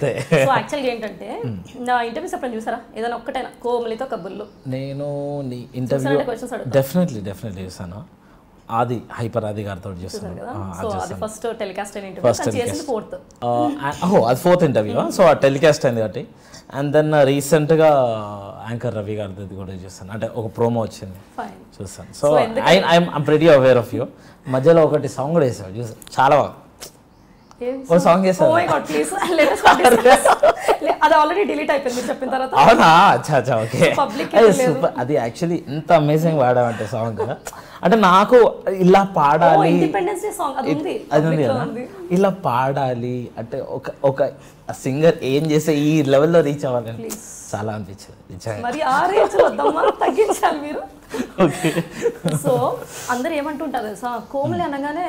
So యాక్చువల్గా ఏంటంటే నా ఇంటర్వ్యూస్ ఎప్పుడైనా చూసారా ఏదైనా ఒక్కటైనా కోమలితో కబుర్లు? నేను నీ ఇంటర్వ్యూ డెఫినెట్లీ చూసాను. ఆది హైపర్ ఆది గారితో చూసాను కదా. సో అది ఫస్ట్ టెలికాస్ట్ అయిన ఇంటర్వ్యూ, చేసింది ఫోర్త్. అది ఫోర్త్ ఇంటర్వ్యూ. సో ఆ టెలికాస్ట్ అయింది కాబట్టి. అండ్ దెన్ రీసెంట్గా యాంకర్ రవి గారిది కూడా చూసాను, అంటే ఒక ప్రోమో వచ్చింది చూసాను. So I'm pretty aware of you. మధ్యలో ఒకటి సాంగ్ కూడా వేసాను, చూసాను, చాలా బాగా ఓ సాంగ్ చేశారు. అది ఆల్రెడీ డిలీట్ అయిపోయింది చెప్పిన తర్వాత. అవునా? అచ్చా ఓకే. సూపర్. అది యాక్చువల్లీ ఎంత అమేజింగ్ పాడామంటే సాంగ్, అంటే నాకు ఇలా పాడాలి, ఇండిపెండెన్స్ డే సాంగ్ అది ఉంది కదా, ఇలా పాడాలి అంటే ఒక సింగర్ ఏం చేస్తే ఈ లెవెల్లో రీచ్ అవ్వాలని చాలా అనిపించింది. మరి ఆ రేంజ్ వద్దమ్మా, తగ్గించాలి మీరు. సో అందరు ఏమంటుంటారు తెలుసా, కోమలి అనగానే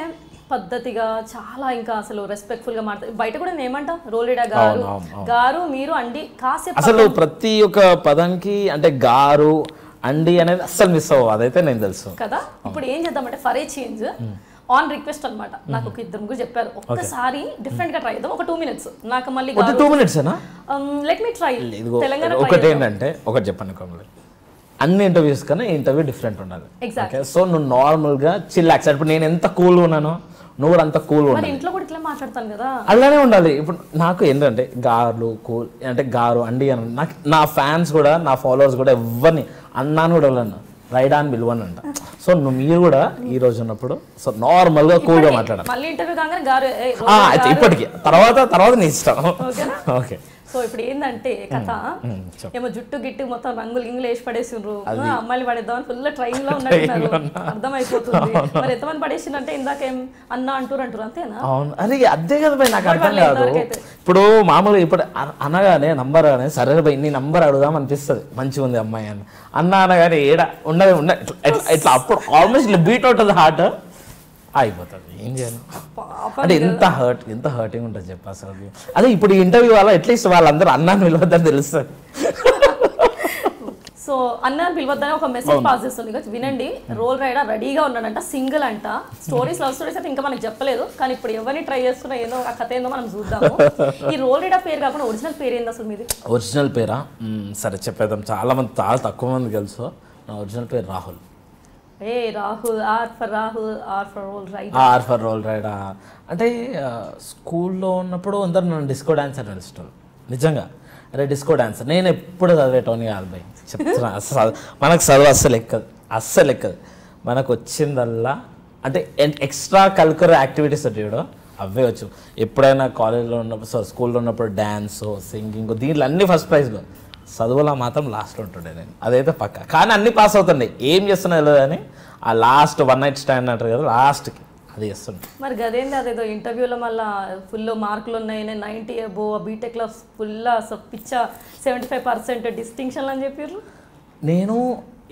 పద్ధతిగా చాలా ఇంకా అసలు రెస్పెక్ట్ఫుల్ గా మాట్లాడు. బయట కూడా నేను ఏమంటా, రోలిడా గారు గారు మీరు అండి కాసేపు, అసలు ప్రతి ఒక్క పదానికి అంటే గారు అండి అనేది అస్సలు మిస్ అవ్వదు, అదైతే నేను తెలుసు కదా. ఇప్పుడు ఏం చేద్దామంటే for a change on request అనమాట, నాకు ఒక ఇద్దరు ముగ్గురు చెప్పారు ఒక్కసారి డిఫరెంట్ గా ట్రై చేద్దాం, ఒక 2 minutes. నాకు మళ్ళీ 2 minutes let me try. Telangana ఒకటి ఏంటంటే ఒకటి చెప్పండి కోమలి, అన్ని ఇంటర్వ్యూస్ కన్నా ఈ ఇంటర్వ్యూ డిఫరెంట్ ఉండాలి. సో నువ్వు నార్మల్ గా చిల్లాక్స్, ఇప్పుడు నేను ఎంత కూల్ ఉన్నానో నువ్వు కూడా అంత కూల్ ఉండాలి. ఇంట్లో కూడా ఇట్లా మాట్లాడతాను కదా, అలానే ఉండాలి. ఇప్పుడు నాకు ఏంటంటే గారు కూల్ అంటే గారు అండి అని, నాకు నా ఫ్యాన్స్ కూడా నా ఫాలోవర్స్ కూడా ఎవరిని అన్నాను కూడా వెళ్ళను, రైడా అని పిలువని అంట. సో మీరు కూడా ఈ రోజు ఉన్నప్పుడు సో నార్మల్ గా కూల్ గా మాట్లాడాలి. మళ్ళీ ఇంటర్వ్యూ కాగానే గారు ఇప్పటికి తర్వాత నీ ఇష్టం. ఓకే. సో ఇప్పుడు ఏంటంటే కథ ఏమో జుట్టు గిట్టు మొత్తం రంగులు గింగులు వేసి పడేసిండ్రు, అమ్మాయిలు పడేద్దామని ఫుల్ ట్రైన్ లో ఉన్నట్టున్నారు, అర్థమైపోతుంది. మరి ఎంతమంది పడేసిందంటే ఇందాక ఏం అన్నా అంటారు అంతేనా? అవును, అది అదే కదా భయ్, నాకు అర్థం కాదు. ఇప్పుడు మామూలుగా ఇప్పుడు అనగానే నంబర్ కానీ సరే భయ్ నీ నంబర్ అడుగుదాం అనిపిస్తుంది, మంచిగా ఉంది అమ్మాయి అని అనగానే ఏడా ఉండదు ఇట్లా అప్పుడు almost beat out of the heart అయిపోతుంది. ఏం చేయాలి అంటే ఎంత హర్టింగ్ ఉంటుంది చెప్పు అసలు. అదే ఇప్పుడు ఈ ఇంటర్వ్యూ వల్ల అట్లీస్ట్ వాళ్ళందరూ అన్నాన్ని పిలవద్దని తెలుస్తుంది. సో అన్నాన్ని పిలవద్దని ఒక మెసేజ్ పాస్ చేస్తుంది, వినండి. రోల్ రైడర్ రెడీగా ఉన్నాడంట, సింగిల్ అంట. స్టోరీస్ లవ్ స్టోరీస్ అయితే ఇంకా మనకు చెప్పలేదు, కానీ ఇప్పుడు ఎవరిని ట్రై చేస్తున్నా ఏదో ఆ కథ ఏందో మనం చూద్దాము. ఈ రోల్ రైడర్ పేరు కాకుండా ఒరిజినల్ పేరు ఏంది అసలు మీది? ఒరిజినల్ పేరా? సరే చెప్పేద్దాం, చాలా తక్కువ మంది తెలుసు. నా ఒరిజినల్ పేరు Rahul. Rahul, R for Roll Rida. అంటే స్కూల్లో ఉన్నప్పుడు అందరు నన్ను డిస్కో డాన్సర్ తెలుస్తారు. నిజంగా అరే డిస్కో డాన్సర్ నేను ఎప్పుడు చదివేటోని కాదు భయ్, చెప్తున్నా. మనకు చదువు అస్సలు ఎక్కదు. మనకు వచ్చిందల్లా అంటే ఎక్స్ట్రా కల్చరల్ యాక్టివిటీస్ చూడు అవే వచ్చు. ఎప్పుడైనా కాలేజ్లో ఉన్నప్పుడు స్కూల్లో ఉన్నప్పుడు డ్యాన్స్, సింగింగ్, దీంట్లో అన్ని ఫస్ట్ ప్రైజ్లో, చదువులో మాత్రం లాస్ట్లో ఉంటుండే నేను, అదైతే పక్క. కానీ అన్ని పాస్ అవుతుండే, ఏం చేస్తున్నా తెలియదు కానీ ఆ లాస్ట్ 1 night stand అంటారు కదా, లాస్ట్కి అది చేస్తుండే. మరి గదేంది అదేదో ఇంటర్వ్యూలో మళ్ళీ ఫుల్ మార్కులు ఉన్నాయి, 90 above, బీటెక్లో ఫుల్ పిచ్చ 75% డిస్టింక్షన్లు అని చెప్పారు. నేను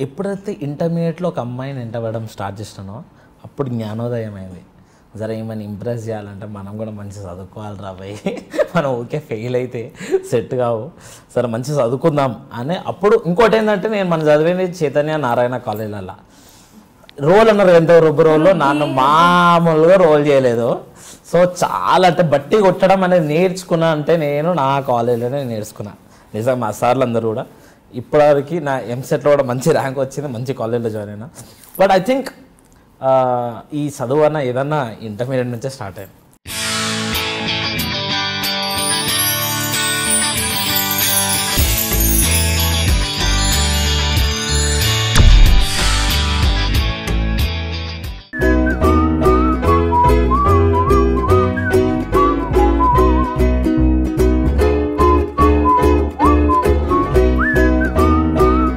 ఎప్పుడైతే ఇంటర్మీడియట్లో ఒక అమ్మాయిని ఎంటబడడం స్టార్ట్ చేసినానో అప్పుడు జ్ఞానోదయం అయింది. సరే ఏమైనా ఇంప్రెస్ చేయాలంటే మనం కూడా మంచి చదువుకోవాలి రాబోయ్, మనం ఓకే ఫెయిల్ అయితే సెట్ కావు, సరే మంచి చదువుకుందాం అని. అప్పుడు ఇంకోటి ఏంటంటే నేను మన చదివింది చైతన్య నారాయణ కాలేజీలలో రోల్ అన్నారు, ఎంతో రొబ్బు రోల్లో నన్ను మామూలుగా రోల్ చేయలేదు. సో చాలా అంటే బట్టి కొట్టడం అనేది నేర్చుకున్నా అంటే నేను నా కాలేజీలోనే నేర్చుకున్నా. నిజంగా మా సార్లు అందరూ కూడా ఇప్పటివరకు నా ఎంసెట్లో కూడా మంచి ర్యాంక్ వచ్చింది, మంచి కాలేజీలో జాయిన్ అయినా. బట్ ఐ థింక్ ఈ చదువు అన్న ఏదన్నా ఇంటర్మీడియట్ నుంచే స్టార్ట్ అయింది.